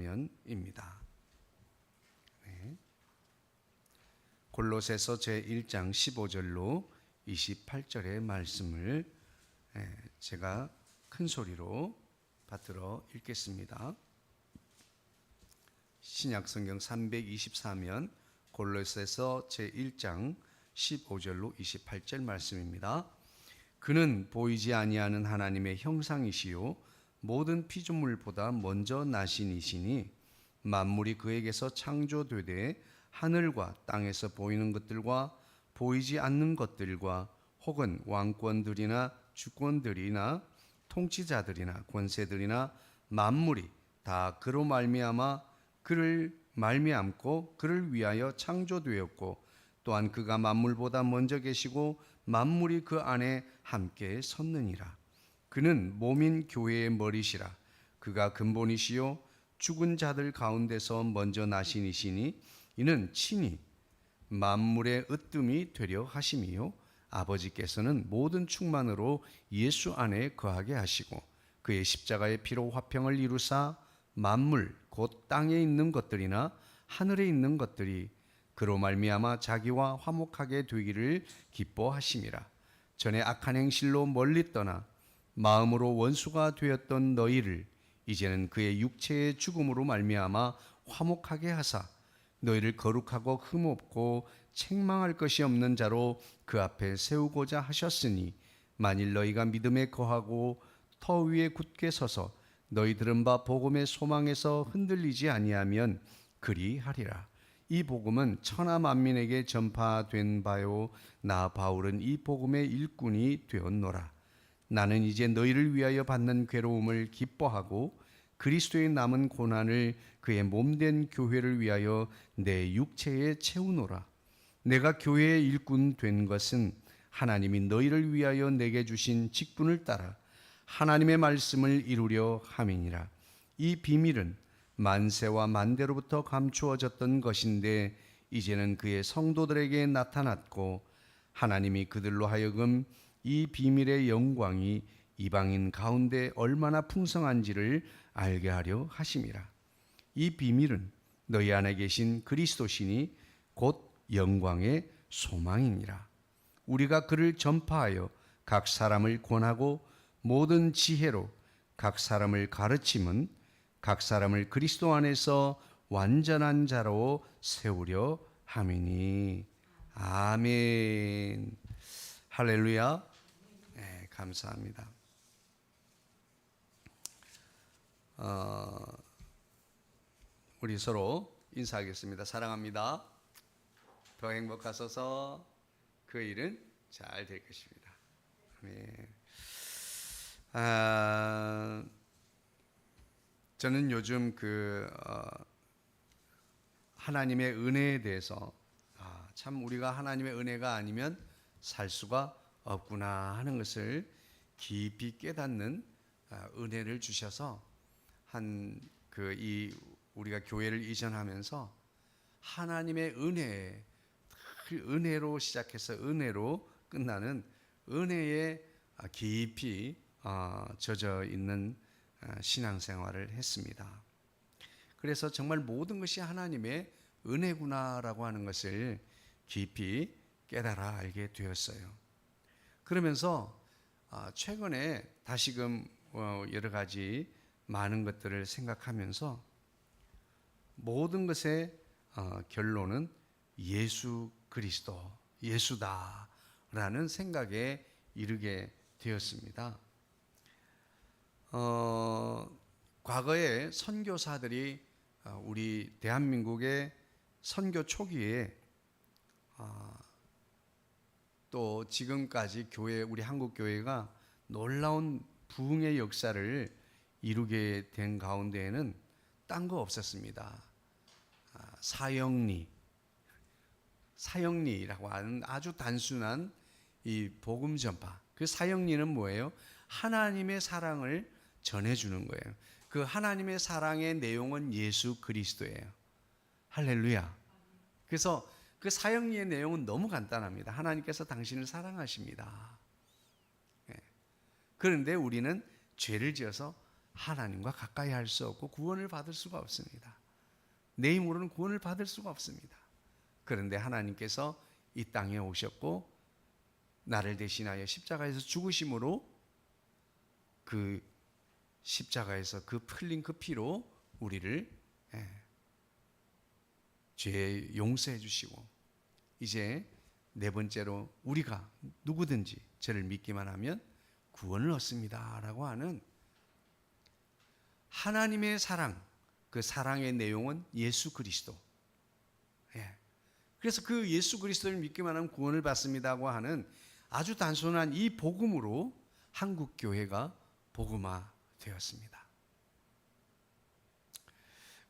사면입니다. 네. 골로새서 제1장 15절로 28절의 말씀을 제가 큰 소리로 받들어 읽겠습니다. 신약성경 324면 골로새서 제1장 15절로 28절 말씀입니다. 그는 보이지 아니하는 하나님의 형상이시요 모든 피조물보다 먼저 나신 이시니 만물이 그에게서 창조되되 하늘과 땅에서 보이는 것들과 보이지 않는 것들과 혹은 왕권들이나 주권들이나 통치자들이나 권세들이나 만물이 다 그로 말미암아 그를 말미암고 그를 위하여 창조되었고 또한 그가 만물보다 먼저 계시고 만물이 그 안에 함께 섰느니라. 그는 몸인 교회의 머리시라. 그가 근본이시요 죽은 자들 가운데서 먼저 나신 이시니 이는 친히 만물의 으뜸이 되려 하심이요 아버지께서는 모든 충만으로 예수 안에 거하게 하시고 그의 십자가의 피로 화평을 이루사 만물 곧 땅에 있는 것들이나 하늘에 있는 것들이 그로 말미암아 자기와 화목하게 되기를 기뻐하심이라. 전에 악한 행실로 멀리 떠나 마음으로 원수가 되었던 너희를 이제는 그의 육체의 죽음으로 말미암아 화목하게 하사 너희를 거룩하고 흠없고 책망할 것이 없는 자로 그 앞에 세우고자 하셨으니 만일 너희가 믿음에 거하고 터 위에 굳게 서서 너희 들은 바 복음의 소망에서 흔들리지 아니하면 그리하리라. 이 복음은 천하 만민에게 전파된 바요 나 바울은 이 복음의 일꾼이 되었노라. 나는 이제 너희를 위하여 받는 괴로움을 기뻐하고 그리스도의 남은 고난을 그의 몸된 교회를 위하여 내 육체에 채우노라. 내가 교회의 일꾼 된 것은 하나님이 너희를 위하여 내게 주신 직분을 따라 하나님의 말씀을 이루려 함이니라. 이 비밀은 만세와 만대로부터 감추어졌던 것인데 이제는 그의 성도들에게 나타났고 하나님이 그들로 하여금 이 비밀의 영광이 이방인 가운데 얼마나 풍성한지를 알게 하려 하심이라. 이 비밀은 너희 안에 계신 그리스도시니 곧 영광의 소망이니라. 우리가 그를 전파하여 각 사람을 권하고 모든 지혜로 각 사람을 가르침은 각 사람을 그리스도 안에서 완전한 자로 세우려 함이니. 아멘. 할렐루야. 네, 감사합니다. 우리 서로 인사하겠습니다. 사랑합니다. 더 행복하소서. 그 일은 잘 될 것입니다. 아멘. 저는 요즘 하나님의 은혜에 대해서 참 우리가 하나님의 은혜가 아니면 살 수가 없구나 하는 것을 깊이 깨닫는 은혜를 주셔서 우리가 교회를 이전하면서 하나님의 은혜로 시작해서 은혜로 끝나는 은혜에 깊이 젖어 있는 신앙생활을 했습니다. 그래서 정말 모든 것이 하나님의 은혜구나라고 하는 것을 깊이 깨달아 알게 되었어요. 그러면서 최근에 다시금 여러 가지 많은 것들을 생각하면서 모든 것의 결론은 예수 그리스도, 예수다라는 생각에 이르게 되었습니다. 과거에 선교사들이 우리 대한민국의 선교 초기에 또 지금까지 우리 한국 교회가 놀라운 부흥의 역사를 이루게 된 가운데에는 딴 거 없었습니다. 사형리라고 하는 아주 단순한 이 복음 전파. 그 사형리는 뭐예요? 하나님의 사랑을 전해주는 거예요. 그 하나님의 사랑의 내용은 예수 그리스도예요. 할렐루야. 그래서 그 사형리의 내용은 너무 간단합니다. 하나님께서 당신을 사랑하십니다. 그런데 우리는 죄를 지어서 하나님과 가까이 할 수 없고 구원을 받을 수가 없습니다. 내 힘으로는 구원을 받을 수가 없습니다. 그런데 하나님께서 이 땅에 오셨고 나를 대신하여 십자가에서 죽으심으로 그 십자가에서 그 흘린 그 피로 우리를 죄 용서해 주시고 이제 네 번째로 우리가 누구든지 저를 믿기만 하면 구원을 얻습니다 라고 하는 하나님의 사랑, 그 사랑의 내용은 예수 그리스도. 그래서 그 예수 그리스도를 믿기만 하면 구원을 받습니다고 하는 아주 단순한 이 복음으로 한국 교회가 복음화 되었습니다.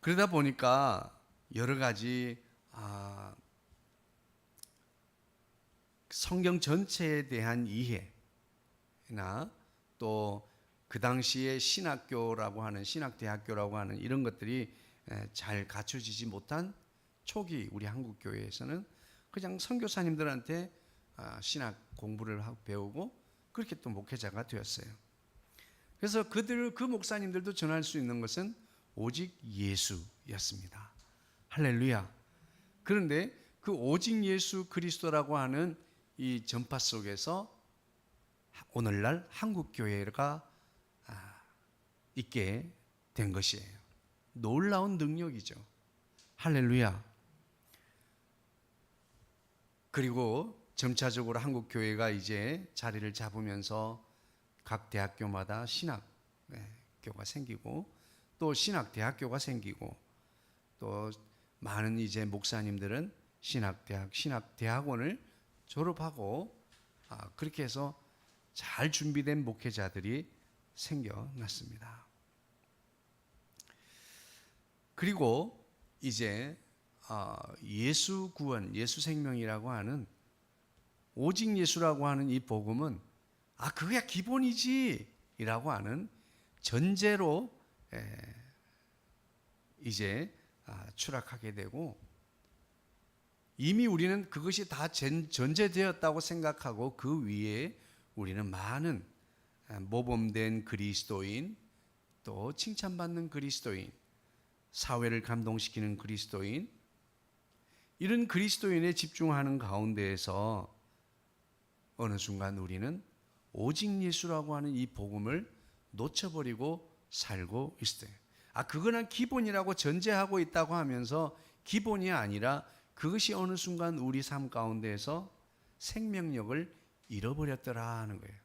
그러다 보니까 여러 가지 성경 전체에 대한 이해나 또 그 당시에 신학교라고 하는 신학대학교라고 하는 이런 것들이 잘 갖춰지지 못한 초기 우리 한국 교회에서는 그냥 선교사님들한테 신학 공부를 배우고 그렇게 또 목회자가 되었어요. 그래서 그 목사님들도 전할 수 있는 것은 오직 예수였습니다. 할렐루야. 그런데 그 오직 예수 그리스도라고 하는 이 전파 속에서 오늘날 한국 교회가 있게 된 것이에요. 놀라운 능력이죠. 할렐루야. 그리고 점차적으로 한국 교회가 이제 자리를 잡으면서 각 대학교마다 신학교가 생기고 또 신학대학교가 생기고 또 많은 이제 목사님들은 신학대학원을 졸업하고 그렇게 해서 잘 준비된 목회자들이 생겨났습니다. 그리고 이제 예수 구원, 예수 생명이라고 하는 오직 예수라고 하는 이 복음은 그게 기본이지 라고 하는 전제로 이제 추락하게 되고 이미 우리는 그것이 다 전제되었다고 생각하고 그 위에 우리는 많은 모범된 그리스도인 또 칭찬받는 그리스도인 사회를 감동시키는 그리스도인 이런 그리스도인에 집중하는 가운데에서 어느 순간 우리는 오직 예수라고 하는 이 복음을 놓쳐버리고 살고 있어요. 그거는 기본이라고 전제하고 있다고 하면서 기본이 아니라 그것이 어느 순간 우리 삶 가운데에서 생명력을 잃어버렸더라 하는 거예요.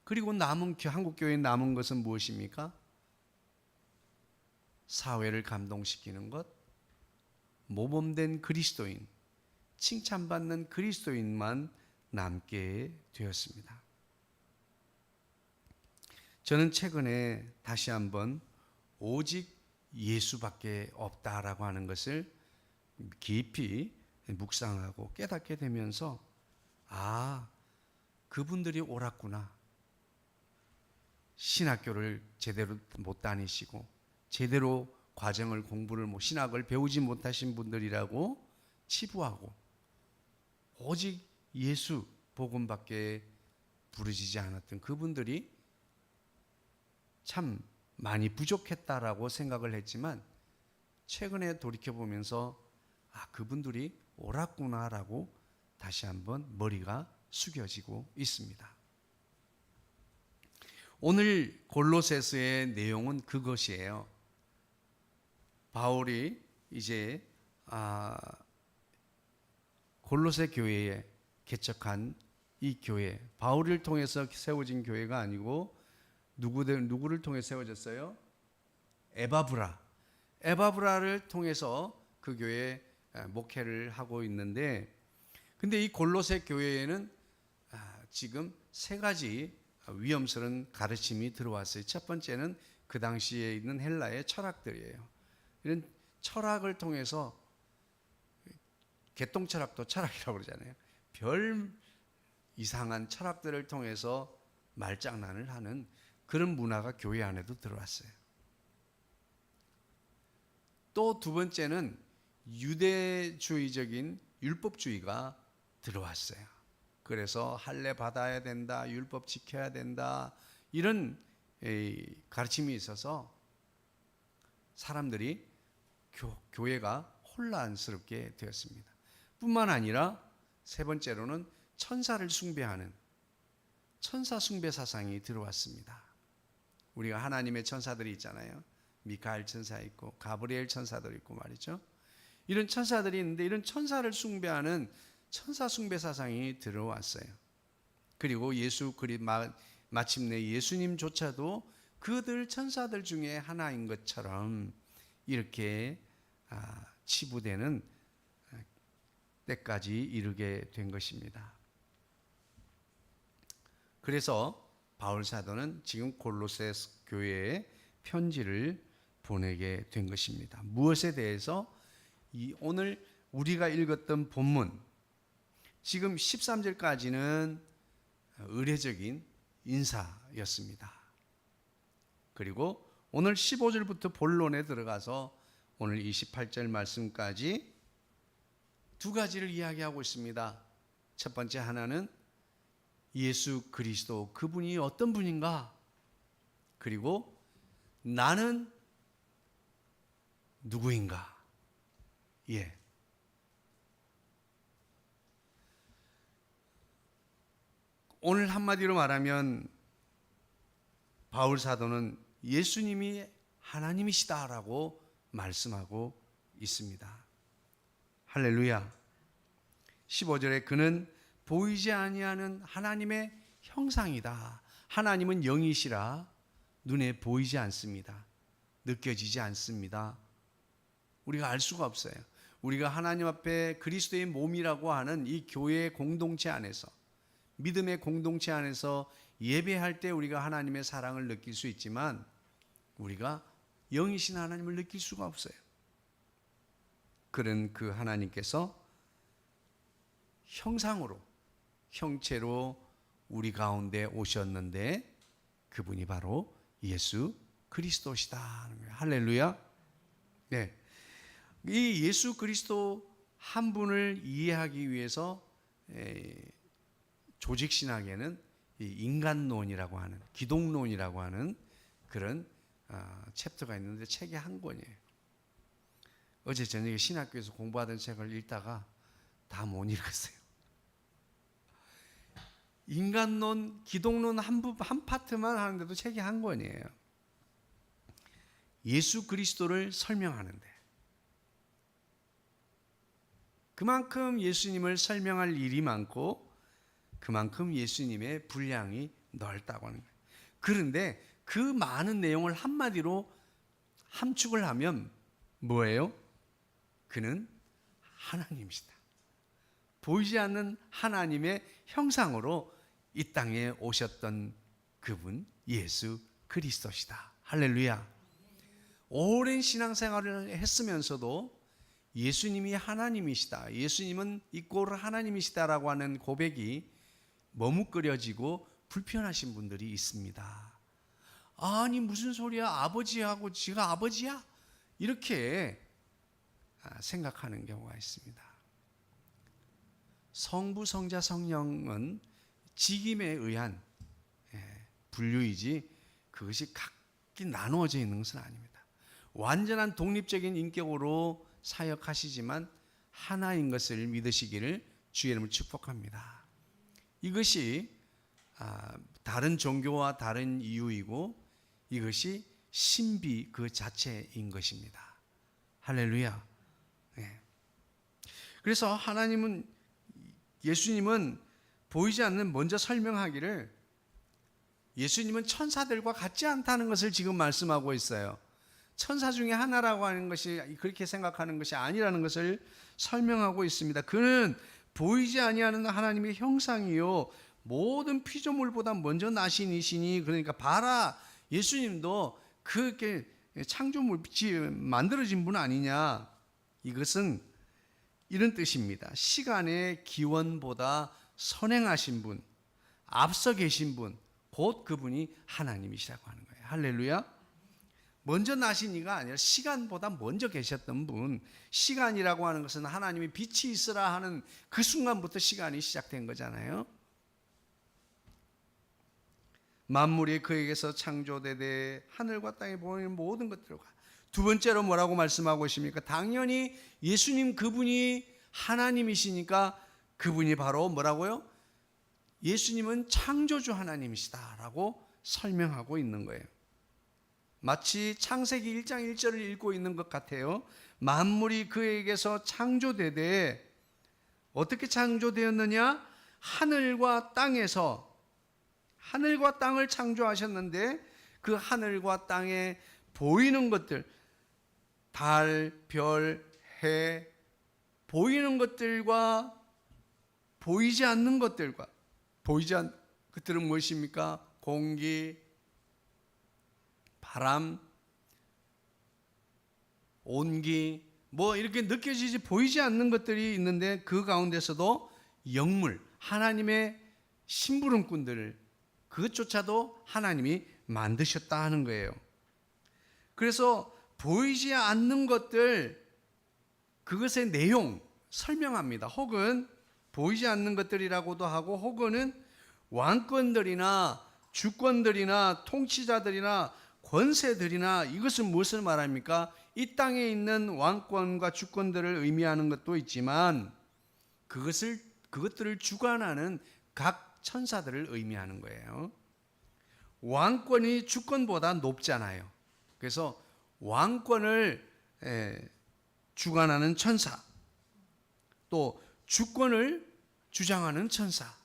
그리고 한국 교회에 남은 것은 무엇입니까? 사회를 감동시키는 것, 모범된 그리스도인, 칭찬받는 그리스도인만 남게 되었습니다. 저는 최근에 다시 한번 오직 예수밖에 없다라고 하는 것을 깊이 묵상하고 깨닫게 되면서 그분들이 옳았구나. 신학교를 제대로 못 다니시고 제대로 공부를 신학을 배우지 못하신 분들이라고 치부하고 오직 예수 복음밖에 부르짖지 않았던 그분들이 참 많이 부족했다라고 생각을 했지만 최근에 돌이켜보면서 그분들이 옳았구나라고 다시 한번 머리가 숙여지고 있습니다. 오늘 골로새서의 내용은 그것이에요. 바울이 이제 골로새 교회에 개척한 이 교회, 바울을 통해서 세워진 교회가 아니고 누구를 통해 세워졌어요? 에바브라를 통해서 그 교회에 목회를 하고 있는데, 근데 이 골로새 교회에는 지금 세 가지 위험스러운 가르침이 들어왔어요. 첫 번째는 그 당시에 있는 헬라의 철학들이에요. 이런 철학을 통해서 개똥철학도 철학이라고 그러잖아요. 별 이상한 철학들을 통해서 말장난을 하는 그런 문화가 교회 안에도 들어왔어요. 또 두 번째는 유대주의적인 율법주의가 들어왔어요. 그래서 할례 받아야 된다, 율법 지켜야 된다, 이런 가르침이 있어서 사람들이 교회가 혼란스럽게 되었습니다. 뿐만 아니라 세 번째로는 천사를 숭배하는 천사 숭배 사상이 들어왔습니다. 우리가 하나님의 천사들이 있잖아요. 미카엘 천사 있고 가브리엘 천사들 있고 말이죠. 이런 천사들이 있는데 이런 천사를 숭배하는 천사 숭배 사상이 들어왔어요. 그리고 마침내 예수님조차도 그들 천사들 중에 하나인 것처럼 이렇게 치부되는 때까지 이르게 된 것입니다. 그래서 바울 사도는 지금 골로새 교회에 편지를 보내게 된 것입니다. 무엇에 대해서? 오늘 우리가 읽었던 본문 지금 13절까지는 의례적인 인사였습니다. 그리고 오늘 15절부터 본론에 들어가서 오늘 28절 말씀까지 두 가지를 이야기하고 있습니다. 첫 번째 하나는 예수 그리스도 그분이 어떤 분인가? 그리고 나는 누구인가? 오늘 한마디로 말하면 바울 사도는 예수님이 하나님이시다라고 말씀하고 있습니다. 할렐루야. 15절에 그는 보이지 아니하는 하나님의 형상이다. 하나님은 영이시라 눈에 보이지 않습니다. 느껴지지 않습니다. 우리가 알 수가 없어요. 우리가 하나님 앞에 그리스도의 몸이라고 하는 이 교회의 공동체 안에서 믿음의 공동체 안에서 예배할 때 우리가 하나님의 사랑을 느낄 수 있지만 우리가 영이신 하나님을 느낄 수가 없어요. 그런 그 하나님께서 형상으로 형체로 우리 가운데 오셨는데 그분이 바로 예수 그리스도시다. 할렐루야. 네. 이 예수 그리스도 한 분을 이해하기 위해서 조직신학에는 인간론이라고 하는 기독론이라고 하는 그런 챕터가 있는데 책이 한 권이에요. 어제 저녁에 신학교에서 공부하던 책을 읽다가 다 못 읽었어요. 인간론, 기독론 한 파트만 하는데도 책이 한 권이에요. 예수 그리스도를 설명하는데 그만큼 예수님을 설명할 일이 많고 그만큼 예수님의 분량이 넓다고 하는 거예요. 그런데 그 많은 내용을 한마디로 함축을 하면 뭐예요? 그는 하나님이시다. 보이지 않는 하나님의 형상으로 이 땅에 오셨던 그분 예수 그리스도시다. 할렐루야. 오랜 신앙생활을 했으면서도 예수님이 하나님이시다. 예수님은 이꼴 하나님이시다라고 하는 고백이 머뭇거려지고 불편하신 분들이 있습니다. 아니 무슨 소리야? 아버지하고 지가 아버지야? 이렇게 생각하는 경우가 있습니다. 성부, 성자, 성령은 직임에 의한 분류이지 그것이 각기 나누어져 있는 것은 아닙니다. 완전한 독립적인 인격으로 사역하시지만 하나인 것을 믿으시기를 주의 이름으로 축복합니다. 이것이 다른 종교와 다른 이유이고 이것이 신비 그 자체인 것입니다. 할렐루야. 그래서 예수님은 보이지 않는 먼저 설명하기를 예수님은 천사들과 같지 않다는 것을 지금 말씀하고 있어요. 천사 중에 하나라고 하는 것이 그렇게 생각하는 것이 아니라는 것을 설명하고 있습니다. 그는 보이지 아니하는 하나님의 형상이요 모든 피조물보다 먼저 나신 이시니 그러니까 봐라 예수님도 그렇게 창조물 만들어진 분 아니냐. 이것은 이런 뜻입니다. 시간의 기원보다 선행하신 분, 앞서 계신 분, 곧 그분이 하나님이시라고 하는 거예요. 할렐루야. 먼저 나신 이가 아니라 시간보다 먼저 계셨던 분. 시간이라고 하는 것은 하나님이 빛이 있으라 하는 그 순간부터 시간이 시작된 거잖아요. 만물이 그에게서 창조되되 하늘과 땅에 보이는 모든 것들과. 두 번째로 뭐라고 말씀하고 있습니까? 당연히 예수님 그분이 하나님이시니까 그분이 바로 뭐라고요? 예수님은 창조주 하나님이시다라고 설명하고 있는 거예요. 마치 창세기 1장 1절을 읽고 있는 것 같아요. 만물이 그에게서 창조되되 어떻게 창조되었느냐? 하늘과 땅에서, 하늘과 땅을 창조하셨는데 그 하늘과 땅에 보이는 것들, 달, 별, 해, 보이는 것들과 보이지 않는 것들과, 보이지 않는 것들은 무엇입니까? 공기, 바람, 온기, 뭐 이렇게 느껴지지 보이지 않는 것들이 있는데 그 가운데서도 영물, 하나님의 심부름꾼들을, 그것조차도 하나님이 만드셨다 하는 거예요. 그래서 보이지 않는 것들, 그것의 내용 설명합니다. 혹은 보이지 않는 것들이라고도 하고, 혹은 왕권들이나 주권들이나 통치자들이나 권세들이나, 이것은 무엇을 말합니까? 이 땅에 있는 왕권과 주권들을 의미하는 것도 있지만 그것들을 주관하는 각 천사들을 의미하는 거예요. 왕권이 주권보다 높잖아요. 그래서 왕권을 주관하는 천사, 또 주권을 주장하는 천사,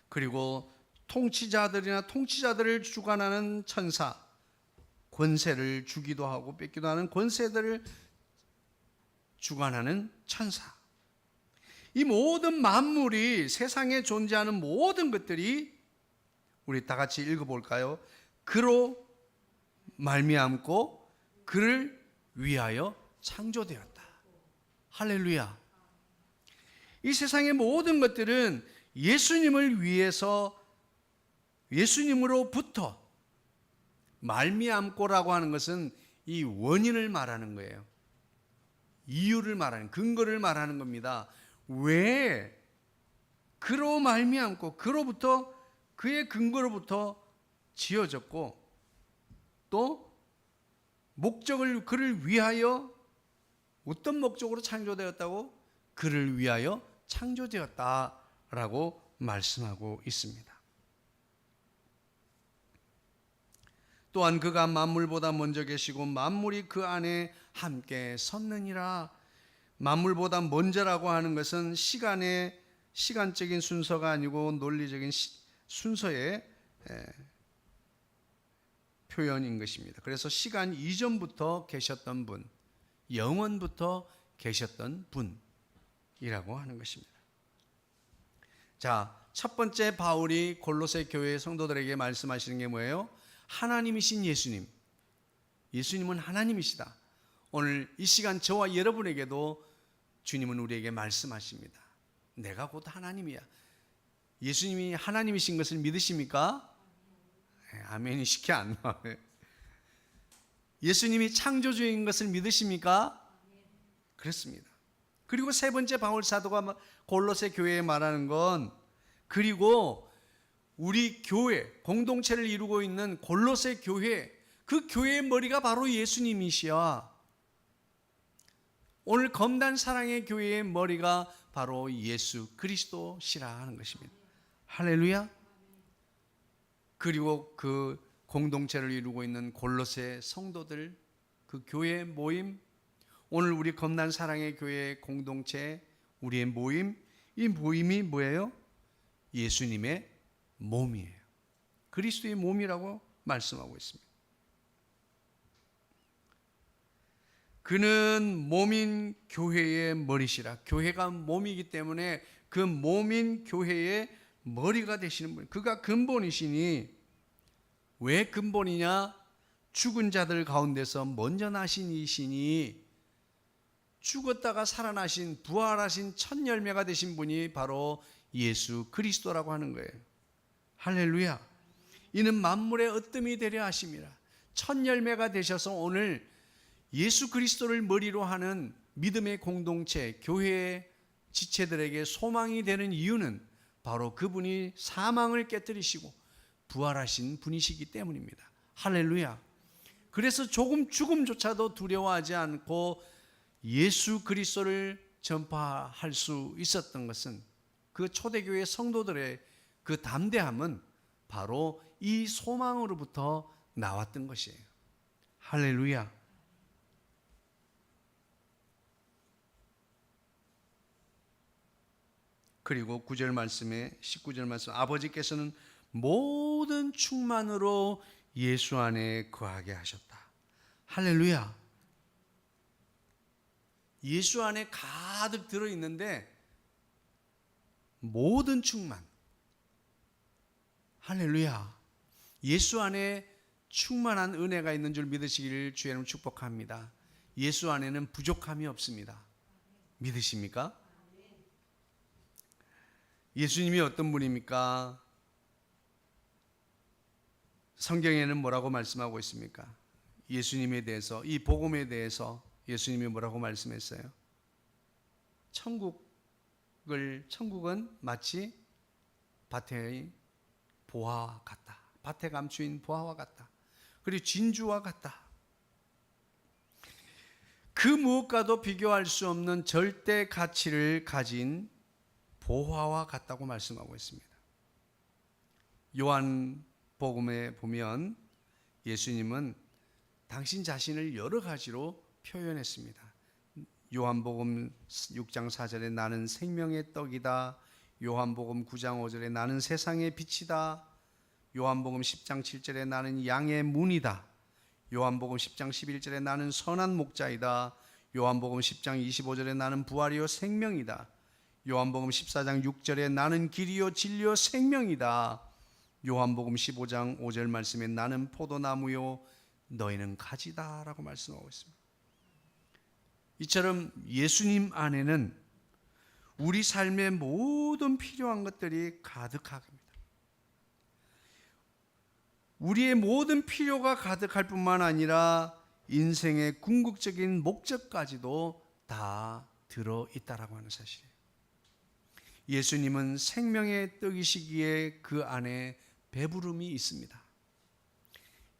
그리고 통치자들이나 통치자들을 주관하는 천사, 권세를 주기도 하고 뺏기도 하는 권세들을 주관하는 천사. 이 모든 만물이, 세상에 존재하는 모든 것들이, 우리 다 같이 읽어볼까요? 그로 말미암고 그를 위하여 창조되었다. 할렐루야. 이 세상의 모든 것들은 예수님을 위해서, 예수님으로부터 말미암고라고 하는 것은 이 원인을 말하는 거예요. 이유를 말하는, 근거를 말하는 겁니다. 왜 그로 말미암고, 그로부터, 그의 근거로부터 지어졌고, 또 목적을, 그를 위하여, 어떤 목적으로 창조되었다고? 그를 위하여 창조되었다라고 말씀하고 있습니다. 또한 그가 만물보다 먼저 계시고 만물이 그 안에 함께 섰느니라. 만물보다 먼저라고 하는 것은 시간적인 순서가 아니고 논리적인 순서의 표현인 것입니다. 그래서 시간 이전부터 계셨던 분, 영원부터 계셨던 분이라고 하는 것입니다. 자, 첫 번째 바울이 골로새 교회 성도들에게 말씀하시는 게 뭐예요? 하나님이신 예수님. 예수님은 하나님이시다. 오늘 이 시간 저와 여러분에게도 주님은 우리에게 말씀하십니다. 내가 곧 하나님이야. 예수님이 하나님이신 것을 믿으십니까? 아멘이 쉽게 안 나와요. 예수님이 창조주인 것을 믿으십니까? 그렇습니다. 그리고 세 번째 바울 사도가 골로새 교회에 말하는 건, 그리고 우리 교회, 공동체를 이루고 있는 골로새 교회, 그 교회의 머리가 바로 예수님이시야. 오늘 검단 사랑의 교회의 머리가 바로 예수 그리스도시라 하는 것입니다. 할렐루야. 그리고 그 공동체를 이루고 있는 골로새 성도들, 그 교회 모임, 오늘 우리 검단 사랑의 교회 공동체, 우리의 모임, 이 모임이 뭐예요? 예수님의 몸이에요. 그리스도의 몸이라고 말씀하고 있습니다. 그는 몸인 교회의 머리시라. 교회가 몸이기 때문에 그 몸인 교회의 머리가 되시는 분, 그가 근본이시니. 왜 근본이냐? 죽은 자들 가운데서 먼저 나신 이시니, 죽었다가 살아나신, 부활하신 첫 열매가 되신 분이 바로 예수 그리스도라고 하는 거예요. 할렐루야. 이는 만물의 으뜸이 되려 하심이라. 첫 열매가 되셔서 오늘 예수 그리스도를 머리로 하는 믿음의 공동체, 교회의 지체들에게 소망이 되는 이유는 바로 그분이 사망을 깨뜨리시고 부활하신 분이시기 때문입니다. 할렐루야. 그래서 조금 죽음조차도 두려워하지 않고 예수 그리스도를 전파할 수 있었던 것은, 그 초대교회 성도들의 그 담대함은 바로 이 소망으로부터 나왔던 것이에요. 할렐루야. 그리고 9절 말씀에 19절 말씀, 아버지께서는 모든 충만으로 예수 안에 거하게 하셨다. 할렐루야. 예수 안에 가득 들어있는데 모든 충만. 할렐루야. 예수 안에 충만한 은혜가 있는 줄 믿으시기를 주의 이름으로 축복합니다. 예수 안에는 부족함이 없습니다. 믿으십니까? 예수님이 어떤 분입니까? 성경에는 뭐라고 말씀하고 있습니까? 예수님에 대해서, 이 복음에 대해서 예수님이 뭐라고 말씀했어요? 천국은 마치 밭의 보화와 같다. 밭에 감추인 보화와 같다. 그리고 진주와 같다. 그 무엇과도 비교할 수 없는 절대 가치를 가진 보화와 같다고 말씀하고 있습니다. 요한복음에 보면 예수님은 당신 자신을 여러 가지로 표현했습니다. 요한복음 6장 4절에 나는 생명의 떡이다. 요한복음 9장 5절에 나는 세상의 빛이다. 요한복음 10장 7절에 나는 양의 문이다. 요한복음 10장 11절에 나는 선한 목자이다. 요한복음 10장 25절에 나는 부활이요 생명이다. 요한복음 14장 6절에 나는 길이요 진리요 생명이다. 요한복음 15장 5절 말씀에 나는 포도나무요 너희는 가지다 라고 말씀하고 있습니다. 이처럼 예수님 안에는 우리 삶의 모든 필요한 것들이 가득합니다. 우리의 모든 필요가 가득할 뿐만 아니라 인생의 궁극적인 목적까지도 다 들어있다라고 하는 사실이에요. 예수님은 생명의 떡이시기에 그 안에 배부름이 있습니다.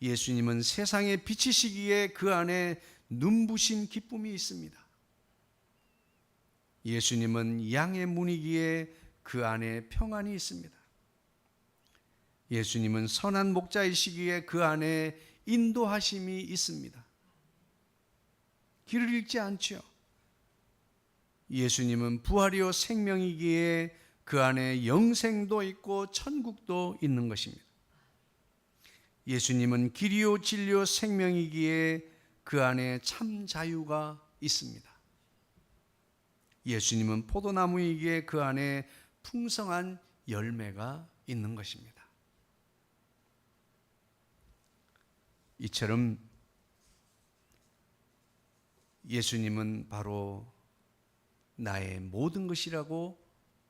예수님은 세상의 빛이시기에 그 안에 눈부신 기쁨이 있습니다. 예수님은 양의 문이기에 그 안에 평안이 있습니다. 예수님은 선한 목자이시기에 그 안에 인도하심이 있습니다. 길을 잃지 않죠. 예수님은 부활이요 생명이기에 그 안에 영생도 있고 천국도 있는 것입니다. 예수님은 길이요 진리요 생명이기에 그 안에 참 자유가 있습니다. 예수님은 포도나무이기에 그 안에 풍성한 열매가 있는 것입니다. 이처럼 예수님은 바로 나의 모든 것이라고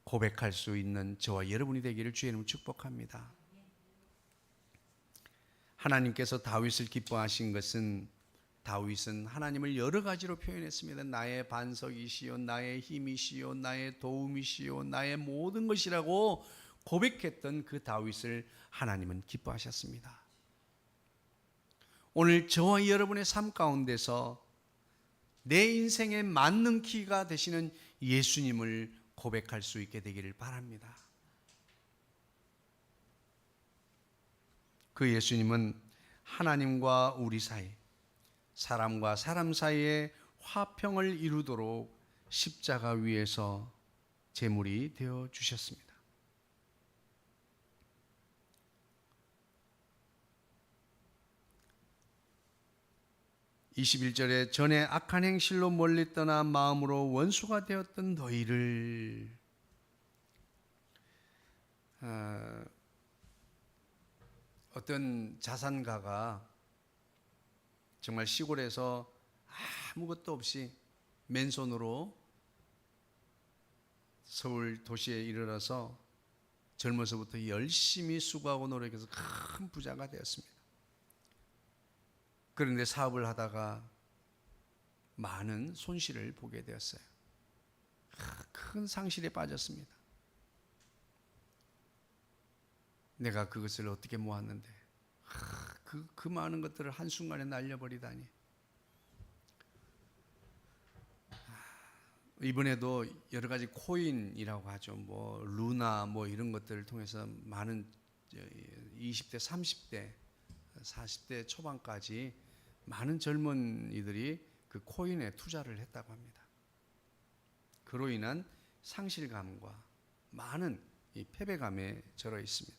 고백할 수 있는 저와 여러분이 되기를 주의 이름으로 축복합니다. 하나님께서 다윗을 기뻐하신 것은, 다윗은 하나님을 여러 가지로 표현했습니다. 나의 반석이시요 나의 힘이시요 나의 도움이시요 나의 모든 것이라고 고백했던 그 다윗을 하나님은 기뻐하셨습니다. 오늘 저와 여러분의 삶 가운데서 내 인생에 맞는 키가 되시는 예수님을 고백할 수 있게 되기를 바랍니다. 그 예수님은 하나님과 우리 사이, 사람과 사람 사이에 화평을 이루도록 십자가 위에서 제물이 되어 주셨습니다. 21절에 전에 악한 행실로 멀리 떠나 마음으로 원수가 되었던 너희를, 어떤 자산가가 정말 시골에서 아무것도 없이 맨손으로 서울 도시에 이르러서 젊어서부터 열심히 수고하고 노력해서 큰 부자가 되었습니다. 그런데 사업을 하다가 많은 손실을 보게 되었어요. 큰 상실에 빠졌습니다. 내가 그것을 어떻게 모았는데 그 많은 것들을 한순간에 날려버리다니. 이번에도 여러 가지 코인이라고 하죠. 뭐 루나 뭐 이런 것들을 통해서 많은 20대, 30대, 40대 초반까지 많은 젊은이들이 그 코인에 투자를 했다고 합니다. 그로 인한 상실감과 많은 이 패배감에 절어 있습니다.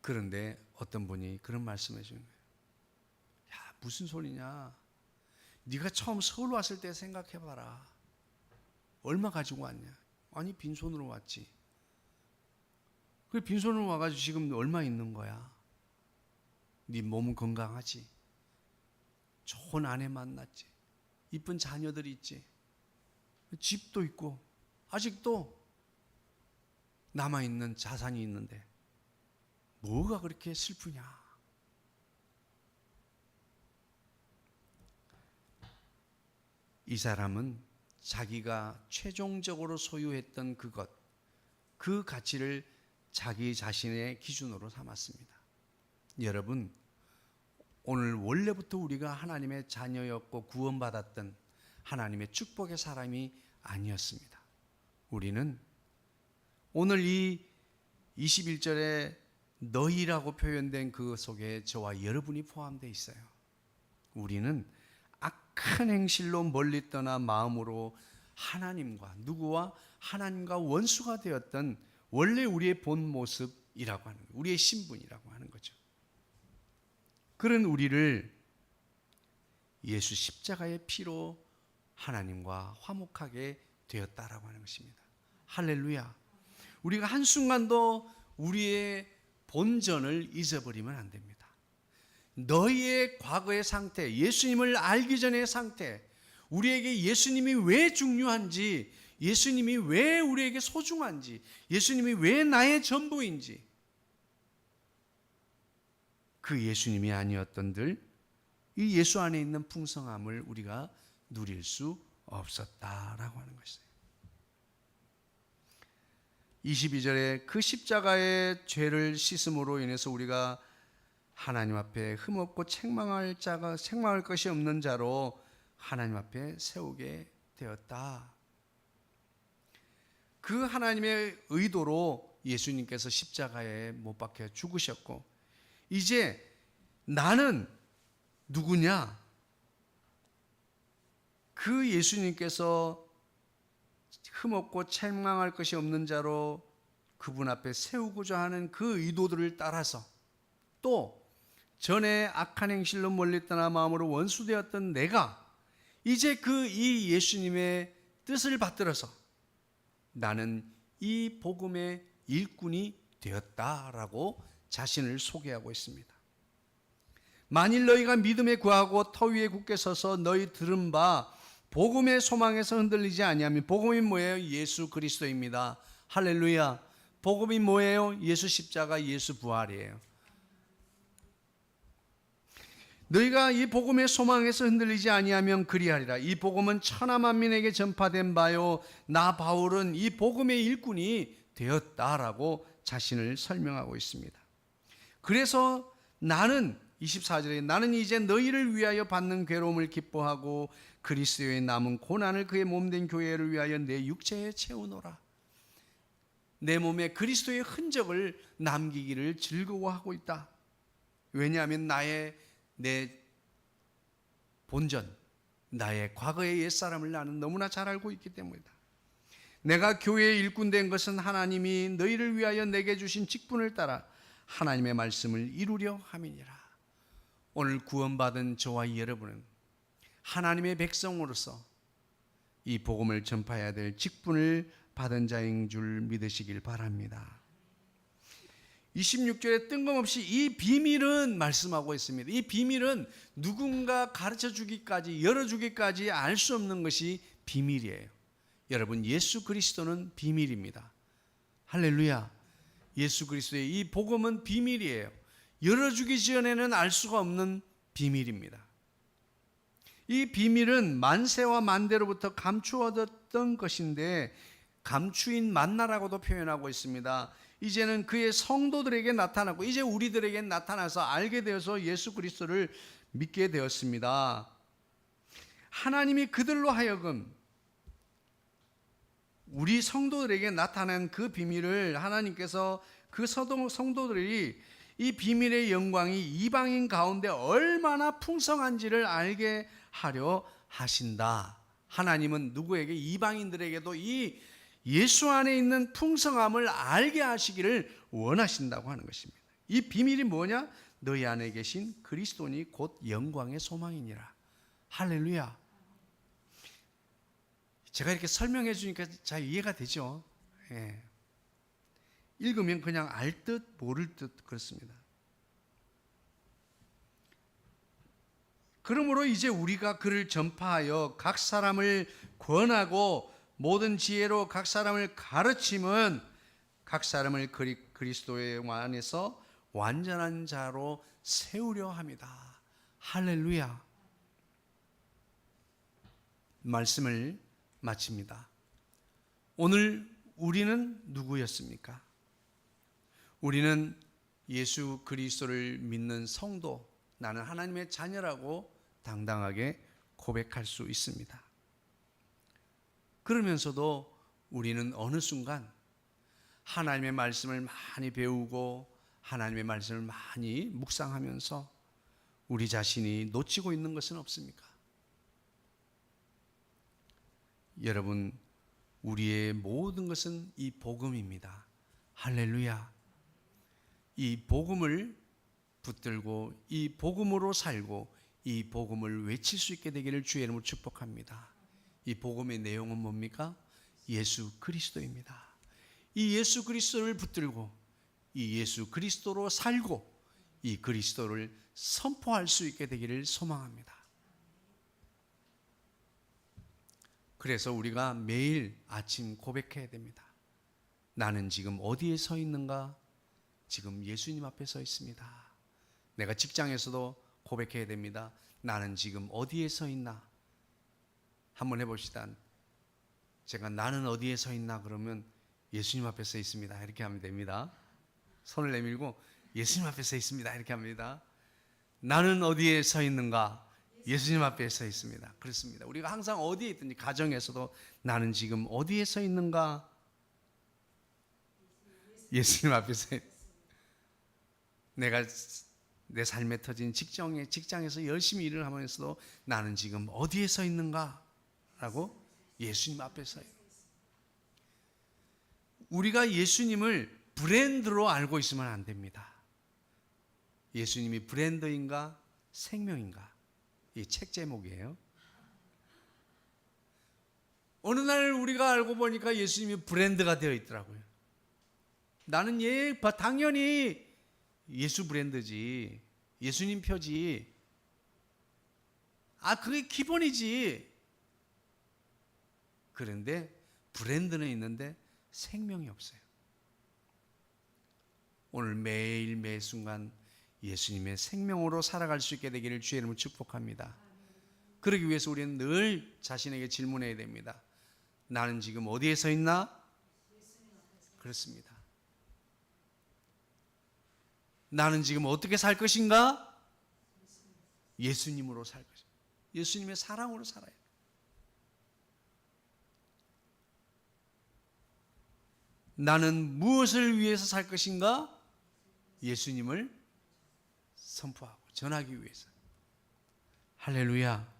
그런데 어떤 분이 그런 말씀을 해주는 거예요. 야, 무슨 소리냐? 네가 처음 서울 왔을 때 생각해봐라. 얼마 가지고 왔냐? 아니, 빈손으로 왔지. 그래, 빈손으로 와가지고 지금 얼마 있는 거야? 네 몸은 건강하지? 좋은 아내 만났지? 이쁜 자녀들이 있지? 집도 있고 아직도 남아있는 자산이 있는데 뭐가 그렇게 슬프냐? 이 사람은 자기가 최종적으로 소유했던 그것, 그 가치를 자기 자신의 기준으로 삼았습니다. 여러분, 오늘 원래부터 우리가 하나님의 자녀였고 구원받았던 하나님의 축복의 사람이 아니었습니다. 우리는 오늘 이 21절에 너희라고 표현된 그 속에 저와 여러분이 포함되어 있어요. 우리는 악한 행실로 멀리 떠나 마음으로 하나님과 누구와 하나님과 원수가 되었던 원래 우리의 본 모습이라고 하는, 우리의 신분이라고 하는 거죠. 그런 우리를 예수 십자가의 피로 하나님과 화목하게 되었다라고 하는 것입니다. 할렐루야. 우리가 한순간도 우리의 본전을 잊어버리면 안 됩니다. 너희의 과거의 상태, 예수님을 알기 전의 상태, 우리에게 예수님이 왜 중요한지, 예수님이 왜 우리에게 소중한지, 예수님이 왜 나의 전부인지, 그 예수님이 아니었던들 이 예수 안에 있는 풍성함을 우리가 누릴 수 없었다라고 하는 것이에요. 22절에 그 십자가의 죄를 씻음으로 인해서 우리가 하나님 앞에 흠없고 책망할 것이 없는 자로 하나님 앞에 세우게 되었다. 그 하나님의 의도로 예수님께서 십자가에 못 박혀 죽으셨고, 이제 나는 누구냐? 그 예수님께서 흠없고 책망할 것이 없는 자로 그분 앞에 세우고자 하는 그 의도들을 따라서, 또 전에 악한 행실로 멀리 떠나 마음으로 원수되었던 내가 이제 이 예수님의 뜻을 받들어서 나는 이 복음의 일꾼이 되었다라고 자신을 소개하고 있습니다. 만일 너희가 믿음에 구하고 터 위에 굳게 서서 너희 들은 바 복음의 소망에서 흔들리지 아니하면, 복음이 뭐예요? 예수 그리스도입니다. 할렐루야. 복음이 뭐예요? 예수 십자가, 예수 부활이에요. 너희가 이 복음의 소망에서 흔들리지 아니하면 그리하리라. 이 복음은 천하 만민에게 전파된 바요, 나 바울은 이 복음의 일꾼이 되었다라고 자신을 설명하고 있습니다. 그래서 나는 24절에 나는 이제 너희를 위하여 받는 괴로움을 기뻐하고 그리스도의 남은 고난을 그의 몸된 교회를 위하여 내 육체에 채우노라. 내 몸에 그리스도의 흔적을 남기기를 즐거워하고 있다. 왜냐하면 내 본전, 나의 과거의 옛사람을 나는 너무나 잘 알고 있기 때문이다. 내가 교회의 일꾼 된 것은 하나님이 너희를 위하여 내게 주신 직분을 따라 하나님의 말씀을 이루려 함이니라. 오늘 구원받은 저와 여러분은 하나님의 백성으로서 이 복음을 전파해야 될 직분을 받은 자인 줄 믿으시길 바랍니다. 26절에 뜬금없이 이 비밀은 말씀하고 있습니다. 이 비밀은 누군가 가르쳐 주기까지, 열어주기까지 알 수 없는 것이 비밀이에요. 여러분, 예수 그리스도는 비밀입니다. 할렐루야. 예수 그리스도의 이 복음은 비밀이에요. 열어주기 전에는 알 수가 없는 비밀입니다. 이 비밀은 만세와 만대로부터 감추어뒀던 것인데 감추인 만나라고도 표현하고 있습니다. 이제는 그의 성도들에게 나타나고 이제 우리들에게 나타나서 알게 되어서 예수 그리스도를 믿게 되었습니다. 하나님이 그들로 하여금 우리 성도들에게 나타난 그 비밀을 하나님께서 그 성도들이 이 비밀의 영광이 이방인 가운데 얼마나 풍성한지를 알게 하려 하신다. 하나님은 누구에게? 이방인들에게도 이 예수 안에 있는 풍성함을 알게 하시기를 원하신다고 하는 것입니다. 이 비밀이 뭐냐? 너희 안에 계신 그리스도니 곧 영광의 소망이니라. 할렐루야. 제가 이렇게 설명해 주니까 잘 이해가 되죠? 예. 읽으면 그냥 알 듯 모를 듯 그렇습니다. 그러므로 이제 우리가 그를 전파하여 각 사람을 권하고 모든 지혜로 각 사람을 가르침은 각 사람을 그리스도의 안에서 완전한 자로 세우려 합니다. 할렐루야. 말씀을 마칩니다. 오늘 우리는 누구였습니까? 우리는 예수 그리스도를 믿는 성도, 나는 하나님의 자녀라고 당당하게 고백할 수 있습니다. 그러면서도 우리는 어느 순간 하나님의 말씀을 많이 배우고 하나님의 말씀을 많이 묵상하면서 우리 자신이 놓치고 있는 것은 없습니까? 여러분, 우리의 모든 것은 이 복음입니다. 할렐루야. 이 복음을 붙들고 이 복음으로 살고 이 복음을 외칠 수 있게 되기를 주의 이름으로 축복합니다. 이 복음의 내용은 뭡니까? 예수 그리스도입니다. 이 예수 그리스도를 붙들고 이 예수 그리스도로 살고 이 그리스도를 선포할 수 있게 되기를 소망합니다. 그래서 우리가 매일 아침 고백해야 됩니다. 나는 지금 어디에 서 있는가? 지금 예수님 앞에 서 있습니다. 내가 직장에서도 고백해야 됩니다. 나는 지금 어디에 서 있나? 한번 해봅시다. 제가 나는 어디에 서 있나 그러면 예수님 앞에 서 있습니다. 이렇게 하면 됩니다. 손을 내밀고 예수님 앞에 서 있습니다. 이렇게 합니다. 나는 어디에 서 있는가? 예수님 앞에 서 있습니다. 그렇습니다. 우리가 항상 어디에 있든지 가정에서도 나는 지금 어디에 서 있는가? 예수님 앞에 서 있습니다. 내가 내 삶에 터진 직장에서 열심히 일을 하면서도 나는 지금 어디에 서 있는가? 라고 예수님 앞에 서 있습니다. 우리가 예수님을 브랜드로 알고 있으면 안 됩니다. 예수님이 브랜드인가 생명인가? 이 책 제목이에요. 어느 날 우리가 알고 보니까 예수님이 브랜드가 되어 있더라고요. 나는 당연히 예수 브랜드지, 예수님 표지. 그게 기본이지. 그런데 브랜드는 있는데 생명이 없어요. 오늘 매일 매 순간 예수님의 생명으로 살아갈 수 있게 되기를 주의 이름으로 축복합니다. 그러기 위해서 우리는 늘 자신에게 질문해야 됩니다. 나는 지금 어디에 서 있나? 그렇습니다. 나는 지금 어떻게 살 것인가? 예수님으로 살 것입니다. 예수님의 사랑으로 살아야 돼요. 나는 무엇을 위해서 살 것인가? 예수님을 선포하고 전하기 위해서. 할렐루야.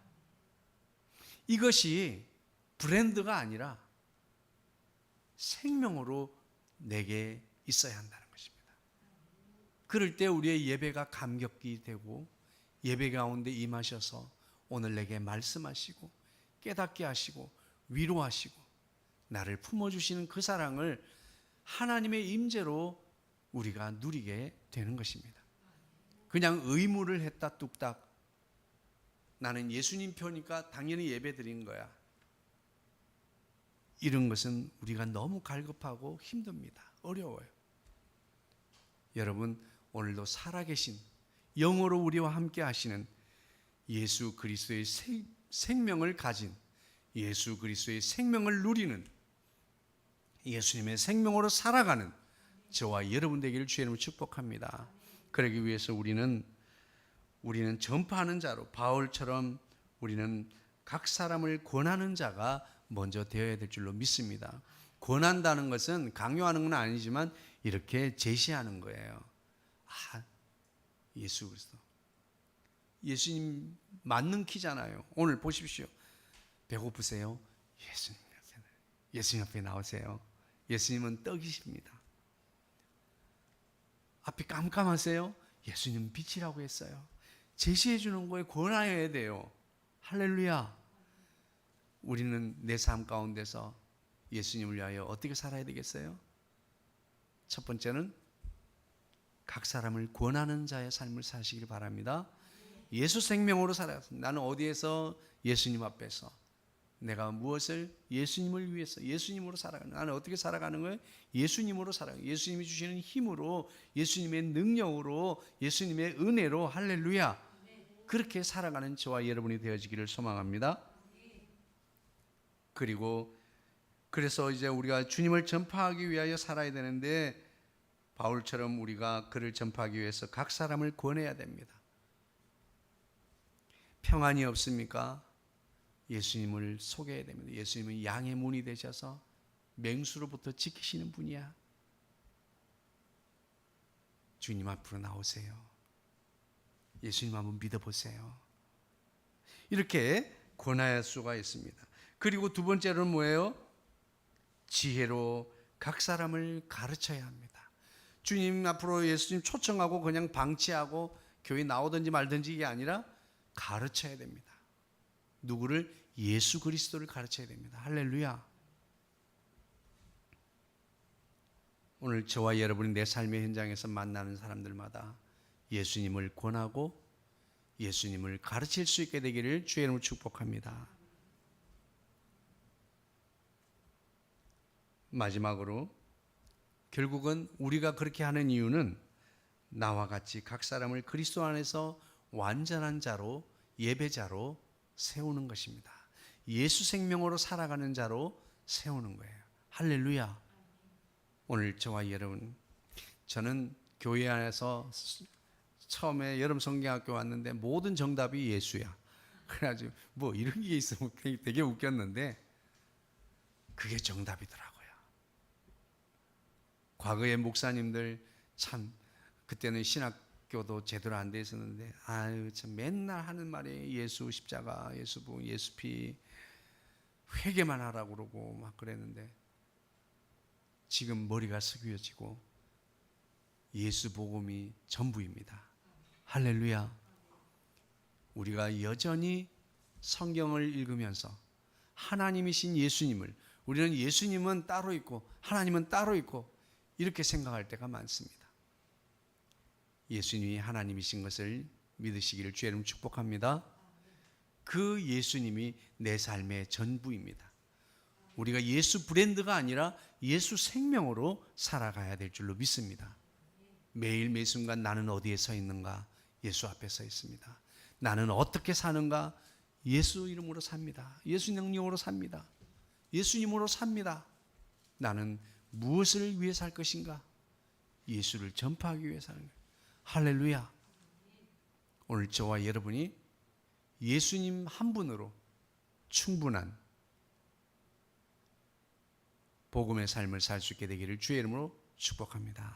이것이 브랜드가 아니라 생명으로 내게 있어야 한다는 것입니다. 그럴 때 우리의 예배가 감격이 되고 예배 가운데 임하셔서 오늘 내게 말씀하시고 깨닫게 하시고 위로하시고 나를 품어주시는 그 사랑을 하나님의 임재로 우리가 누리게 되는 것입니다. 그냥 의무를 했다 뚝딱 나는 예수님 표니까 당연히 예배 드린 거야. 이런 것은 우리가 너무 갈급하고 힘듭니다. 어려워요. 여러분, 오늘도 살아계신 영으로 우리와 함께 하시는 예수 그리스도의 생명을 가진 예수 그리스도의 생명을 누리는 예수님의 생명으로 살아가는 저와 여러분 되기를 주의 이름으로 축복합니다. 그러기 위해서 우리는 전파하는 자로 바울처럼 우리는 각 사람을 권하는 자가 먼저 되어야 될 줄로 믿습니다. 권한다는 것은 강요하는 건 아니지만 이렇게 제시하는 거예요. 예수 그리스도. 예수님 맞는 키잖아요. 오늘 보십시오. 배고프세요? 예수님 앞에 나오세요. 예수님은 떡이십니다. 앞이 깜깜하세요? 예수님은 빛이라고 했어요. 제시해 주는 거에 권하여야 돼요. 할렐루야. 우리는 내 삶 가운데서 예수님을 위하여 어떻게 살아야 되겠어요? 첫 번째는 각 사람을 권하는 자의 삶을 사시길 바랍니다. 예수 생명으로 살아요. 나는 어디에서? 예수님 앞에서. 내가 무엇을? 예수님을 위해서 예수님으로 살아가는. 나는 어떻게 살아가는 거예요? 예수님으로 살아가는. 예수님이 주시는 힘으로, 예수님의 능력으로, 예수님의 은혜로. 할렐루야. 그렇게 살아가는 저와 여러분이 되어지기를 소망합니다. 그래서 이제 우리가 주님을 전파하기 위하여 살아야 되는데, 바울처럼 우리가 그를 전파하기 위해서 각 사람을 권해야 됩니다. 평안이 없습니까? 예수님을 소개해야 됩니다. 예수님은 양의 문이 되셔서 맹수로부터 지키시는 분이야. 주님 앞으로 나오세요. 예수님 한번 믿어보세요. 이렇게 권할 수가 있습니다. 그리고 두 번째로는 뭐예요? 지혜로 각 사람을 가르쳐야 합니다. 주님 앞으로 예수님 초청하고 그냥 방치하고 교회 나오든지 말든지 이게 아니라 가르쳐야 됩니다. 누구를? 예수 그리스도를 가르쳐야 됩니다. 할렐루야. 오늘 저와 여러분이 내 삶의 현장에서 만나는 사람들마다 예수님을 권하고 예수님을 가르칠 수 있게 되기를 주의 이름으로 축복합니다. 마지막으로 결국은 우리가 그렇게 하는 이유는 나와 같이 각 사람을 그리스도 안에서 완전한 자로, 예배자로 세우는 것입니다. 예수 생명으로 살아가는 자로 세우는 거예요. 할렐루야. 오늘 저와 여러분, 저는 교회 안에서 처음에 여름 성경학교 왔는데 모든 정답이 예수야. 그래가지고 뭐 이런 게 있으면 되게 웃겼는데 그게 정답이더라고요. 과거의 목사님들 참 그때는 신학교도 제대로 안 돼 있었는데 참 맨날 하는 말이 예수 십자가, 예수 부, 예수 피 회개만 하라고 그러고 막 그랬는데 지금 머리가 숙여지고 예수 복음이 전부입니다. 할렐루야. 우리가 여전히 성경을 읽으면서 하나님이신 예수님을, 우리는 예수님은 따로 있고 하나님은 따로 있고 이렇게 생각할 때가 많습니다. 예수님이 하나님이신 것을 믿으시기를 주의 이름으로 축복합니다. 그 예수님이 내 삶의 전부입니다. 우리가 예수 브랜드가 아니라 예수 생명으로 살아가야 될 줄로 믿습니다. 매일 매 순간 나는 어디에 서 있는가? 예수 앞에 서 있습니다. 나는 어떻게 사는가? 예수 이름으로 삽니다. 예수 능력으로 삽니다. 예수님으로 삽니다. 나는 무엇을 위해 살 것인가? 예수를 전파하기 위해 사는 거예요. 할렐루야. 오늘 저와 여러분이 예수님 한 분으로 충분한 복음의 삶을 살 수 있게 되기를 주의 이름으로 축복합니다.